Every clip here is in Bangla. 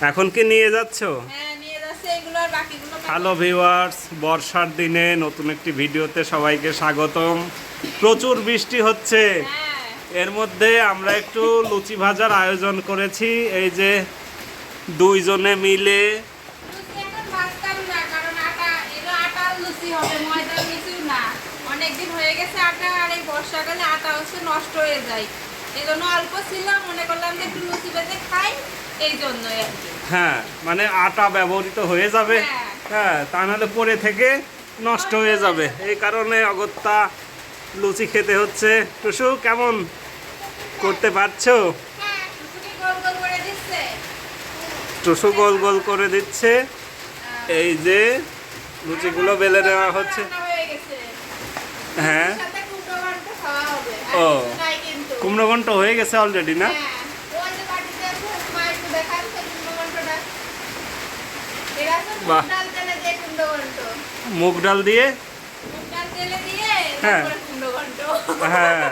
এখন কি নিয়ে যাচ্ছ? হ্যাঁ নিয়ে যাচ্ছে এগুলো আর বাকিগুলো। হ্যালো ভিউয়ার্স, বর্ষার দিনে নতুন একটি ভিডিওতে সবাইকে স্বাগতম। প্রচুর বৃষ্টি হচ্ছে, হ্যাঁ এর মধ্যে আমরা একটু লুচি ভাজার আয়োজন করেছি। এই যে দুইজনে মিলে লুচি এখন ভাজতাম না, কারণ আটা এগুলো আটার লুচি হবে, ময়দার লুচি না। অনেকদিন হয়ে গেছে আটা, আর এই বর্ষাকালে আটা হচ্ছে নষ্ট হয়ে যায়। এই জন্য অল্প ছিল, মনে করলাম যে একটু লুচি ভেজে খাই, এই জন্যই আর কি। হ্যাঁ মানে আটা ব্যবহৃত হয়ে যাবে, হ্যাঁ তা নাহলে পরে থেকে নষ্ট হয়ে যাবে। এই কারণে অগত্যা লুচি খেতে হচ্ছে। টুসু কেমন করতে পারছো? লুচি গোল গোল করে দিচ্ছে। টুসু গোল গোল করে দিচ্ছে। এই যে লুচিগুলো বেলে নেওয়া হচ্ছে। রান্না হয়ে গেছে। হ্যাঁ সাথে কুমড়ো ঘন্ট খাওয়া হবে। ও, আর কিছু নাই কিন্তু। কুমড়ো ঘন্ট হয়ে গেছে অলরেডি না? হ্যাঁ, ওই যে বাটিতে আছে, মা একটু দেখান তো কুমড়ো ঘন্টটা। এটা হচ্ছে মুগ বাহ। ডাল তেলে দিয়ে কুমড়ো ঘন্ট। মুগ ডাল দিয়ে, মুগ ডাল তেলে দিয়ে হ্যাঁ। তারপরে কুমড়ো ঘন্ট। হ্যাঁ।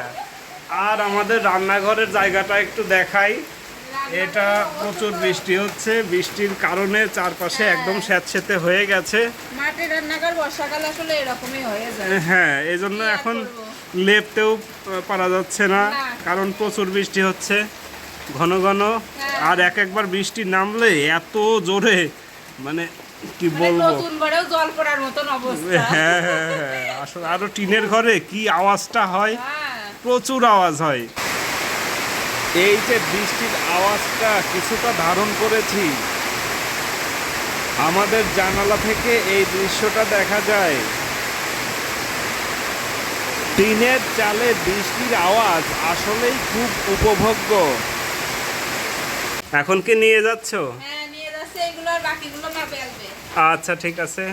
আর আমাদের রান্নাঘরের জায়গাটা একটু দেখাই। এটা প্রচুর বৃষ্টি হচ্ছে, বৃষ্টির কারণে চারপাশে একদম স্যাঁতসেঁতে হয়ে গেছে। মাটির রান্নাঘর বর্ষাকালে আসলে এরকমই হয়ে যায়। হ্যাঁ এই জন্য কি আর এখন করবো? লেপতেও পারা যাচ্ছে না, না। কারণ প্রচুর বৃষ্টি হচ্ছে ঘন ঘন। হ্যাঁ। আর এক একবার বৃষ্টি নামলে এত জোরে, মানে কি মানে বলবো। নতুন ঘরেও জল পড়ার মতন অবস্থা। হ্যাঁ হ্যাঁ হ্যাঁ, আসলে আরো টিনের ঘরে কি আওয়াজটা হয়, হ্যাঁ। প্রচুর আওয়াজ হয়। এই যে বৃষ্টির আওয়াজটা কিছুটা ধারণ করেছি, আমাদের জানালা থেকে এই দৃশ্যটা দেখা যায়। টিনের চালে বৃষ্টির আওয়াজ আসলেই খুব উপভোগ্য। এখন কি নিয়ে যাচ্ছ? হ্যাঁ নিয়ে যাচ্ছে এগুলো আর বাকিগুলো মা বেলবে। আচ্ছা ঠিক আছে।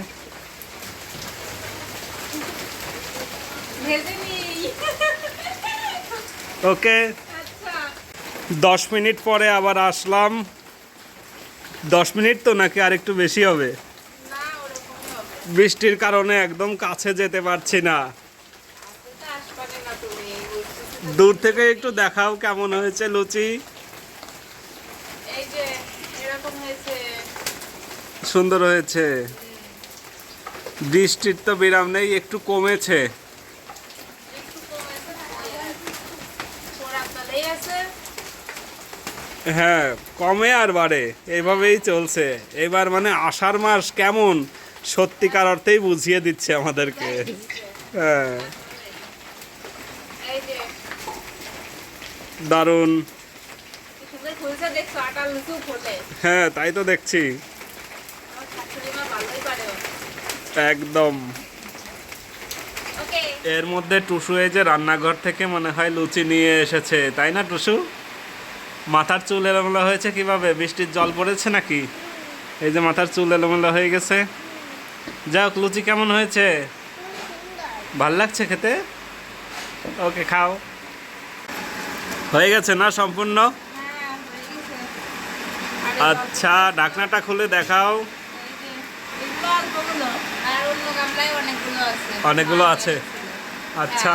ভেজে নিই। ওকে, আচ্ছা 10 মিনিট পরে আবার আসলাম। 10 মিনিট তো নাকি আর একটু বেশি হবে? না ওরকমই হবে। বৃষ্টির কারণে একদম কাছে যেতে পারছি না। এটা আসবে না তুমি বলছো। দূর থেকে একটু দেখাও কেমন হয়েছে লুচি। এই যে এরকম হয়েছে। সুন্দর হয়েছে। বৃষ্টির তো বিরাম নেই, একটু কমেছে। একটু কমেছে না, পোড়া তলেই আছে। হ্যাঁ কমে আর বাড়ে, এইভাবেই চলছে। এবার মানে আষাঢ় মাস কেমন সত্যিকার অর্থেই বুঝিয়ে দিচ্ছে আমাদেরকে। হ্যাঁ এই যে দারুণ। কি সুন্দর খুলছে, দেখছো আটার লুচু ফোটে। হ্যাঁ তাই তো দেখছি, আমার শাশুড়ি মা ভালোই পারে। একদম। ওকে এর মধ্যে টুসু এই যে রান্নাঘর থেকে মনে হয় লুচি নিয়ে এসেছে, তাই না টুসু? মাথার চুল এলোমেলো হয়েছে কিভাবে? বৃষ্টির জল পড়েছে নাকি? এই যে মাথার চুল এলোমেলো হয়ে গেছে। যাক, লুচি কেমন হয়েছে? ভাল লাগছে খেতে? ওকে খাও। হয়ে গেছে না সম্পূর্ণ? হ্যাঁ হয়ে গেছে। আরে আচ্ছা ঢাকনাটা খুলে দেখাও। এই যে এগুলো অল্পগুলো, আর অন্য গামলায় অনেকগুলো আছে। অনেকগুলো আছে। আচ্ছা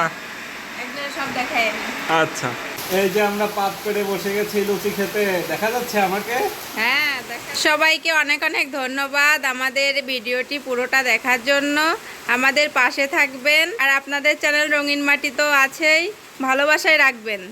একদম সব দেখাই আমি। আচ্ছা, এই যে আমরা পাত করে বসে গেছি লুচি খেতে, দেখা যাচ্ছে আমাকে? হ্যাঁ সবাইকে অনেক অনেক ধন্যবাদ আমাদের ভিডিওটি পুরোটা দেখার জন্য। আমাদের পাশে থাকবেন, আর আপনাদের চ্যানেল রঙিন মাটি তো আছেই, ভালোবাসায় রাখবেন।